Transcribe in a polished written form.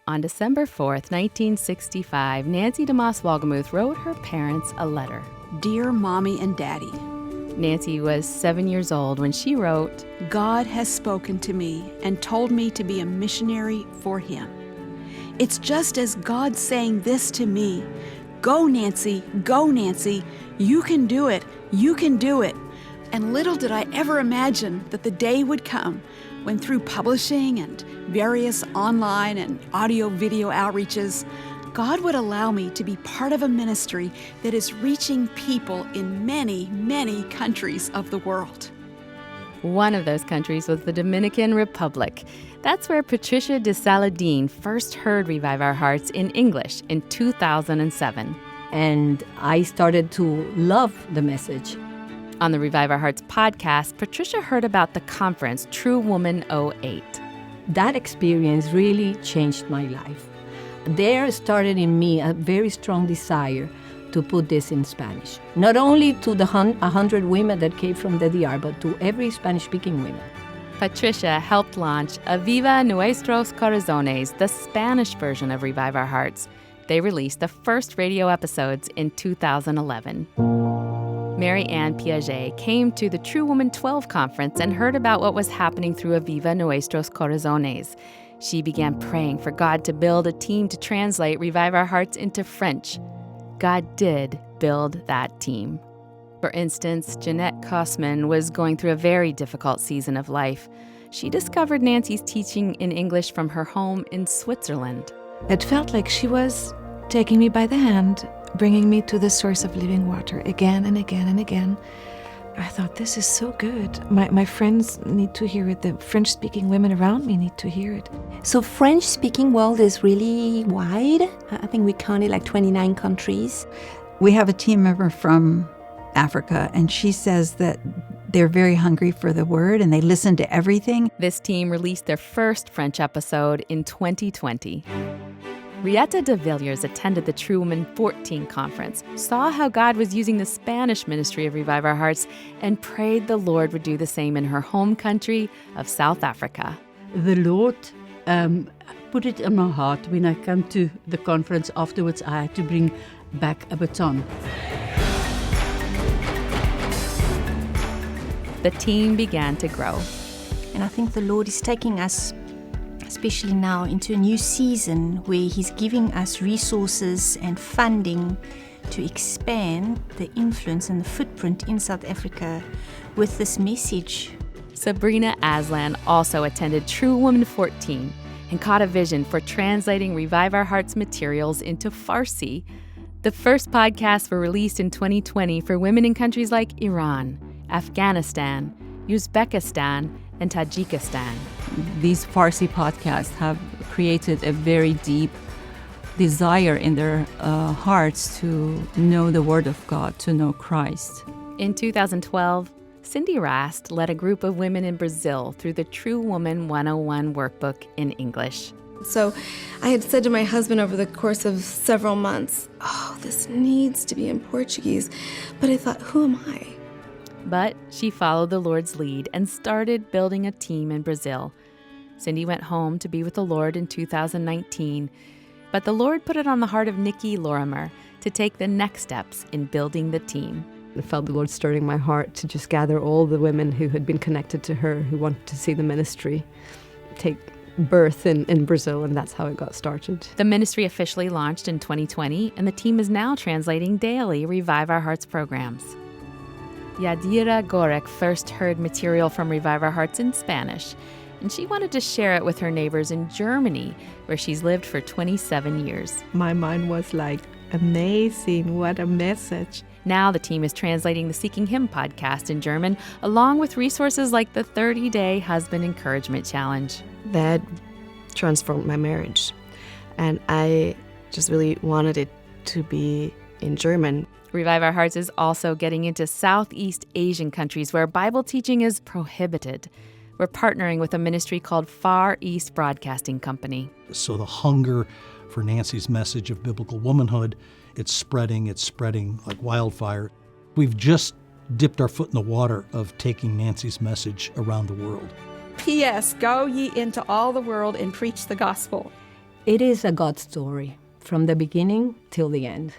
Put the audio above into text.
On December 4th, 1965, Nancy DeMoss Wolgemuth wrote her parents a letter. Dear Mommy and Daddy, Nancy was 7 years old when she wrote, God has spoken to me and told me to be a missionary for Him. It's just as God saying this to me, go Nancy, you can do it, you can do it. And little did I ever imagine that the day would come when through publishing and various online and audio-video outreaches, God would allow me to be part of a ministry that is reaching people in many, many countries of the world. One of those countries was the Dominican Republic. That's where Patricia de Saladin first heard Revive Our Hearts in English in 2007. And I started to love the message. On the Revive Our Hearts podcast, Patricia heard about the conference True Woman 08. That experience really changed my life. There started in me a very strong desire to put this in Spanish. Not only to the 100 women that came from the DR, but to every Spanish-speaking woman. Patricia helped launch Aviva Nuestros Corazones, the Spanish version of Revive Our Hearts. They released the first radio episodes in 2011. Mary Ann Piaget came to the True Woman 12 conference and heard about what was happening through Aviva Nuestros Corazones. She began praying for God to build a team to translate Revive Our Hearts into French. God did build that team. For instance, Jeanette Kosman was going through a very difficult season of life. She discovered Nancy's teaching in English from her home in Switzerland. It felt like she was taking me by the hand, bringing me to the source of living water again and again and again. I thought, this is so good. My friends need to hear it. The French-speaking women around me need to hear it. So French-speaking world is really wide. I think we counted like 29 countries. We have a team member from Africa, and she says that they're very hungry for the word and they listen to everything. This team released their first French episode in 2020. Rieta de Villiers attended the True Woman 14 conference, saw how God was using the Spanish ministry of Revive Our Hearts, and prayed the Lord would do the same in her home country of South Africa. The Lord put it in my heart when I came to the conference afterwards. I had to bring back a baton. The team began to grow. And I think the Lord is taking us, especially now, into a new season where He's giving us resources and funding to expand the influence and the footprint in South Africa with this message. Sabrina Aslan also attended True Woman 14 and caught a vision for translating Revive Our Hearts materials into Farsi. The first podcasts were released in 2020 for women in countries like Iran, Afghanistan, Uzbekistan, and Tajikistan. These Farsi podcasts have created a very deep desire in their hearts to know the Word of God, to know Christ. In 2012, Cindy Rast led a group of women in Brazil through the True Woman 101 workbook in English. So I had said to my husband over the course of several months, this needs to be in Portuguese. But I thought, who am I? But she followed the Lord's lead and started building a team in Brazil. Cindy went home to be with the Lord in 2019, but the Lord put it on the heart of Nikki Lorimer to take the next steps in building the team. I felt the Lord stirring my heart to just gather all the women who had been connected to her, who wanted to see the ministry take birth in Brazil, and that's how it got started. The ministry officially launched in 2020, and the team is now translating daily Revive Our Hearts programs. Yadira Gorek first heard material from Revive Our Hearts in Spanish, and she wanted to share it with her neighbors in Germany, where she's lived for 27 years. My mind was like, amazing, what a message. Now the team is translating the Seeking Him podcast in German, along with resources like the 30-day Husband Encouragement Challenge. That transformed my marriage, and I just really wanted it to be in German. Revive Our Hearts is also getting into Southeast Asian countries where Bible teaching is prohibited. We're partnering with a ministry called Far East Broadcasting Company. So the hunger for Nancy's message of biblical womanhood, it's spreading like wildfire. We've just dipped our foot in the water of taking Nancy's message around the world. P.S. Go ye into all the world and preach the gospel. It is a God story from the beginning till the end.